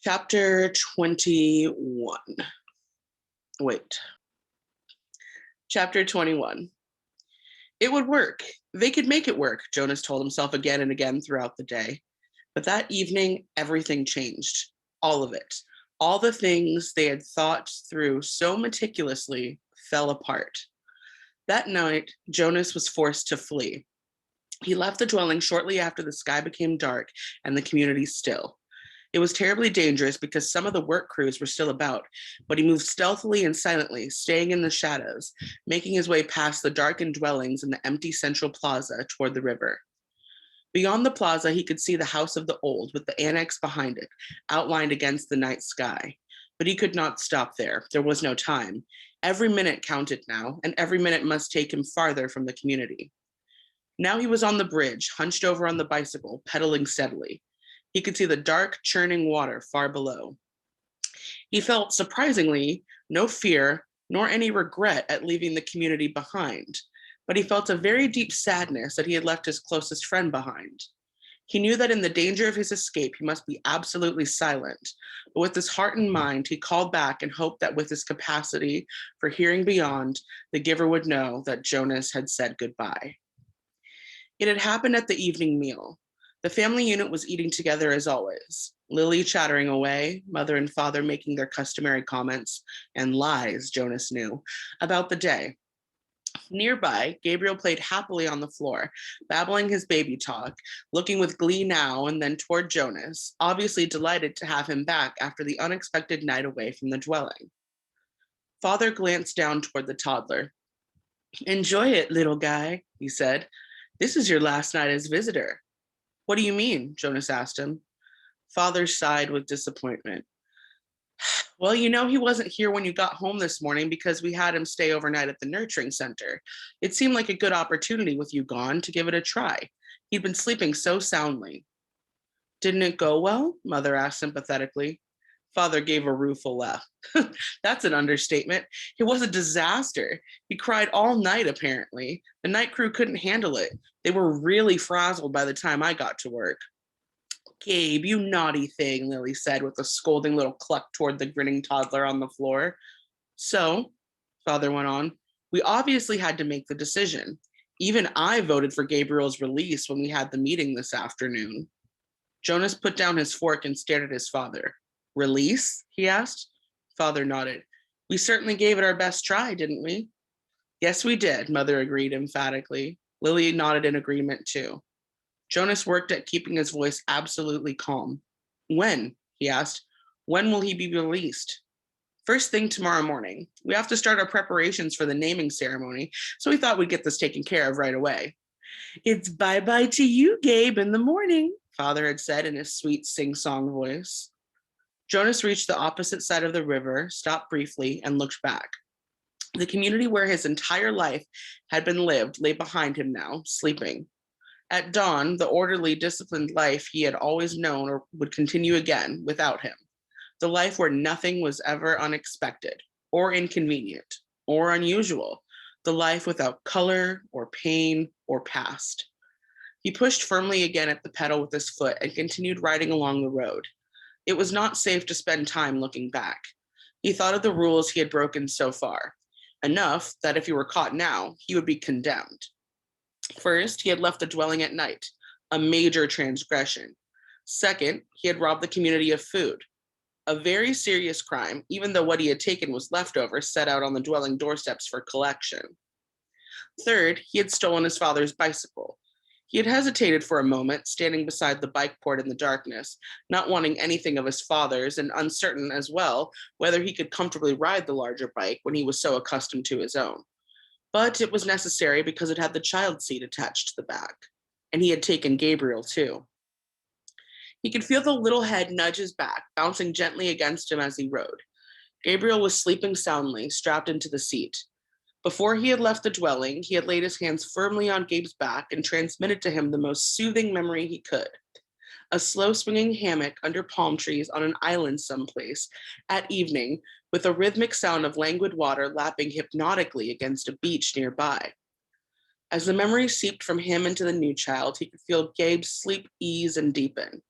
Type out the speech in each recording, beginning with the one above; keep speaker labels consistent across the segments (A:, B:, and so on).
A: Chapter 21. Wait. Chapter 21. It would work. They could make it work, Jonas told himself again and again throughout the day. But that evening, everything changed. All of it. All the things they had thought through so meticulously fell apart. That night, Jonas was forced to flee. He left the dwelling shortly after the sky became dark and the community still. It was terribly dangerous because some of the work crews were still about, but he moved stealthily and silently, staying in the shadows, making his way past the darkened dwellings in the empty central plaza toward the river. Beyond the plaza, he could see the house of the old, with the annex behind it, outlined against the night sky. But he could not stop there. There was no time. Every minute counted now, and every minute must take him farther from the community. Now he was on the bridge, hunched over on the bicycle, pedaling steadily. He could see the dark, churning water far below. He felt, surprisingly, no fear nor any regret at leaving the community behind, but he felt a very deep sadness that he had left his closest friend behind. He knew that in the danger of his escape, he must be absolutely silent, but with his heart and mind, he called back and hoped that with his capacity for hearing beyond, the giver would know that Jonas had said goodbye. It had happened at the evening meal. The family unit was eating together as always, Lily chattering away, mother and father making their customary comments, and lies, Jonas knew, about the day. Nearby, Gabriel played happily on the floor, babbling his baby talk, looking with glee now and then toward Jonas, obviously delighted to have him back after the unexpected night away from the dwelling. Father glanced down toward the toddler. "Enjoy it, little guy," he said. "This is your last night as visitor." "What do you mean?" Jonas asked him. Father sighed with disappointment. "Well, you know he wasn't here when you got home this morning because we had him stay overnight at the nurturing center. It seemed like a good opportunity with you gone to give it a try. He'd been sleeping so soundly." "Didn't it go well?" Mother asked sympathetically. Father gave a rueful laugh. "That's an understatement. It was a disaster. He cried all night, apparently. The night crew couldn't handle it. They were really frazzled by the time I got to work." "Gabe, you naughty thing," Lily said with a scolding little cluck toward the grinning toddler on the floor. "So," Father went on, "we obviously had to make the decision. Even I voted for Gabriel's release when we had the meeting this afternoon." Jonas put down his fork and stared at his father. "Release?" he asked. Father nodded. "We certainly gave it our best try, didn't we?" "Yes, we did," Mother agreed emphatically. Lily nodded in agreement too. Jonas worked at keeping his voice absolutely calm. "When?" he asked. "When will he be released?" "First thing tomorrow morning. We have to start our preparations for the naming ceremony, so we thought we'd get this taken care of right away." "It's bye-bye to you, Gabe, in the morning," Father had said in his sweet sing-song voice. Jonas reached the opposite side of the river, stopped briefly, and looked back. The community where his entire life had been lived lay behind him now, sleeping. At dawn, the orderly, disciplined life he had always known or would continue again without him. The life where nothing was ever unexpected, or inconvenient, or unusual. The life without color, or pain, or past. He pushed firmly again at the pedal with his foot and continued riding along the road. It was not safe to spend time looking back. He thought of the rules he had broken so far. Enough that if he were caught now, he would be condemned. First, he had left the dwelling at night, a major transgression. Second, he had robbed the community of food, a very serious crime, even though what he had taken was leftovers set out on the dwelling doorsteps for collection. Third, he had stolen his father's bicycle. He had hesitated for a moment, standing beside the bike port in the darkness, not wanting anything of his father's and uncertain as well whether he could comfortably ride the larger bike when he was so accustomed to his own. But it was necessary because it had the child seat attached to the back, and he had taken Gabriel too. He could feel the little head nudge his back, bouncing gently against him as he rode. Gabriel was sleeping soundly, strapped into the seat. Before he had left the dwelling, he had laid his hands firmly on Gabe's back and transmitted to him the most soothing memory he could. A slow swinging hammock under palm trees on an island someplace at evening, with a rhythmic sound of languid water lapping hypnotically against a beach nearby. As the memory seeped from him into the new child, he could feel Gabe's sleep ease and deepen.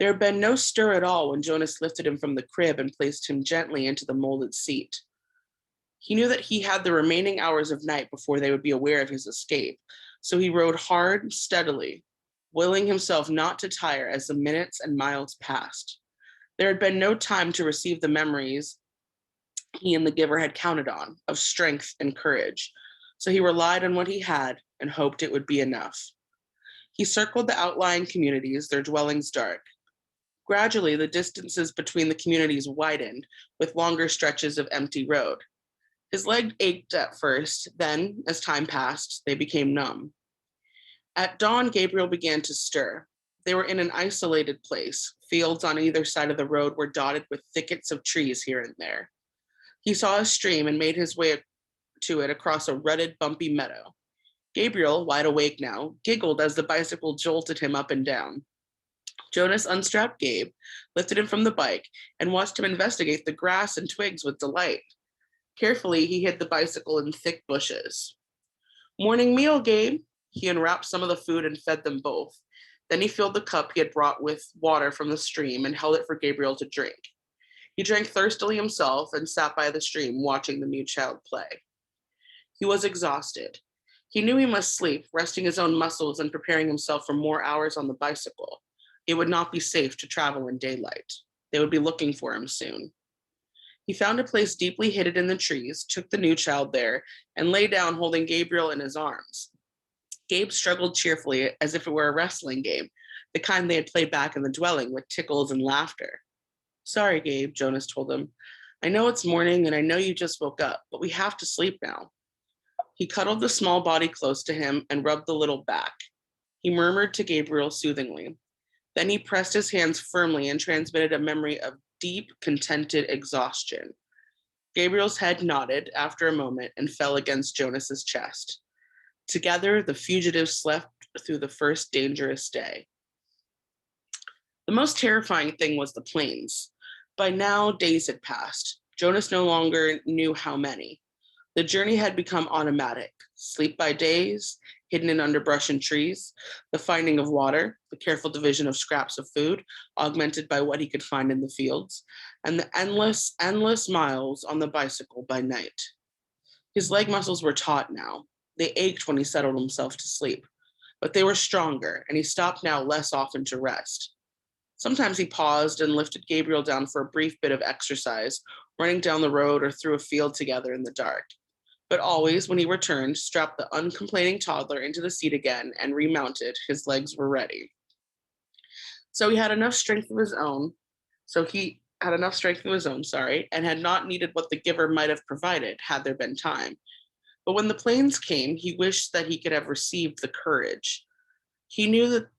A: There had been no stir at all when Jonas lifted him from the crib and placed him gently into the molded seat. He knew that he had the remaining hours of night before they would be aware of his escape, so he rode hard, steadily, willing himself not to tire as the minutes and miles passed. There had been no time to receive the memories he and the giver had counted on of strength and courage, so he relied on what he had and hoped it would be enough. He circled the outlying communities, their dwellings dark. Gradually, the distances between the communities widened with longer stretches of empty road. His leg ached at first, then, as time passed, they became numb. At dawn, Gabriel began to stir. They were in an isolated place. Fields on either side of the road were dotted with thickets of trees here and there. He saw a stream and made his way to it across a rutted, bumpy meadow. Gabriel, wide awake now, giggled as the bicycle jolted him up and down. Jonas unstrapped Gabe, lifted him from the bike, and watched him investigate the grass and twigs with delight. Carefully, he hid the bicycle in thick bushes. "Morning meal, Gabe." He unwrapped some of the food and fed them both. Then he filled the cup he had brought with water from the stream and held it for Gabriel to drink. He drank thirstily himself and sat by the stream, watching the new child play. He was exhausted. He knew he must sleep, resting his own muscles and preparing himself for more hours on the bicycle. It would not be safe to travel in daylight. They would be looking for him soon. He found a place deeply hidden in the trees, took the new child there, and lay down holding Gabriel in his arms. Gabe struggled cheerfully as if it were a wrestling game, the kind they had played back in the dwelling with tickles and laughter. "Sorry, Gabe," Jonas told him. "I know it's morning and I know you just woke up, but we have to sleep now." He cuddled the small body close to him and rubbed the little back. He murmured to Gabriel soothingly. Then he pressed his hands firmly and transmitted a memory of deep, contented exhaustion. Gabriel's head nodded after a moment and fell against Jonas's chest. Together, the fugitives slept through the first dangerous day. The most terrifying thing was the plains. By now, days had passed. Jonas no longer knew how many. The journey had become automatic. Sleep by days, hidden in underbrush and trees, the finding of water, the careful division of scraps of food, augmented by what he could find in the fields, and the endless, endless miles on the bicycle by night. His leg muscles were taut now. They ached when he settled himself to sleep, but they were stronger, and he stopped now less often to rest. Sometimes he paused and lifted Gabriel down for a brief bit of exercise, running down the road or through a field together in the dark. But always, when he returned, strapped the uncomplaining toddler into the seat again and remounted. His legs were ready. He had enough strength of his own, and had not needed what the giver might have provided had there been time. But when the plains came, he wished that he could have received the courage. He knew that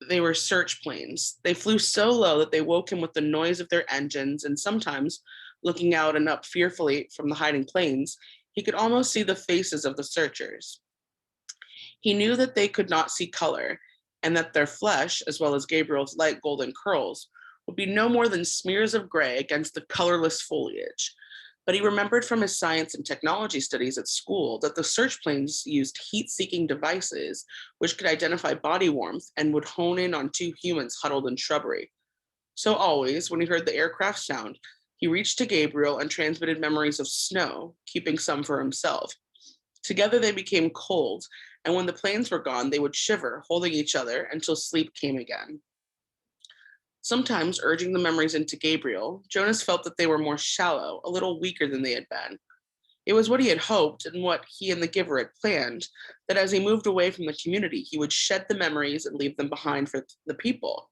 A: they were search planes. They flew so low that they woke him with the noise of their engines, and sometimes, looking out and up fearfully from the hiding planes, he could almost see the faces of the searchers. He knew that they could not see color, and that their flesh, as well as Gabriel's light golden curls, would be no more than smears of gray against the colorless foliage. But he remembered from his science and technology studies at school that the search planes used heat-seeking devices which could identify body warmth and would hone in on two humans huddled in shrubbery. So always, when he heard the aircraft sound, he reached to Gabriel and transmitted memories of snow, keeping some for himself. Together they became cold, and when the planes were gone, they would shiver, holding each other until sleep came again. Sometimes, urging the memories into Gabriel, Jonas felt that they were more shallow, a little weaker than they had been. It was what he had hoped and what he and the giver had planned, that as he moved away from the community, he would shed the memories and leave them behind for the people.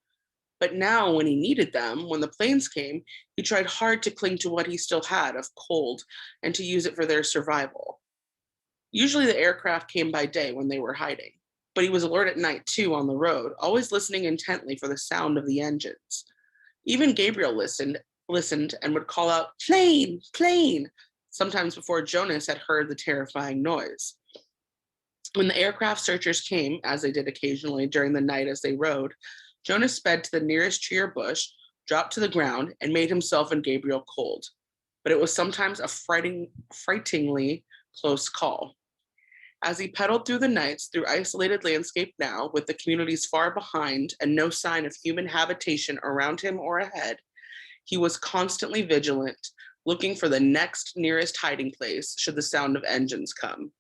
A: But now, when he needed them, when the planes came, he tried hard to cling to what he still had of cold and to use it for their survival. Usually the aircraft came by day when they were hiding, but he was alert at night too on the road, always listening intently for the sound of the engines. Even Gabriel listened and would call out, "Plane, plane," sometimes before Jonas had heard the terrifying noise. When the aircraft searchers came, as they did occasionally during the night as they rode, Jonas sped to the nearest tree or bush, dropped to the ground, and made himself and Gabriel cold. But it was sometimes a frighteningly close call. As he pedaled through the nights through isolated landscape now, with the communities far behind and no sign of human habitation around him or ahead, he was constantly vigilant, looking for the next nearest hiding place should the sound of engines come.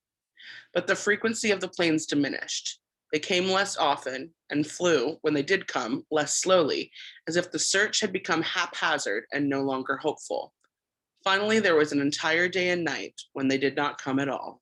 A: But the frequency of the planes diminished. They came less often and flew, when they did come, less slowly, as if the search had become haphazard and no longer hopeful. Finally, there was an entire day and night when they did not come at all.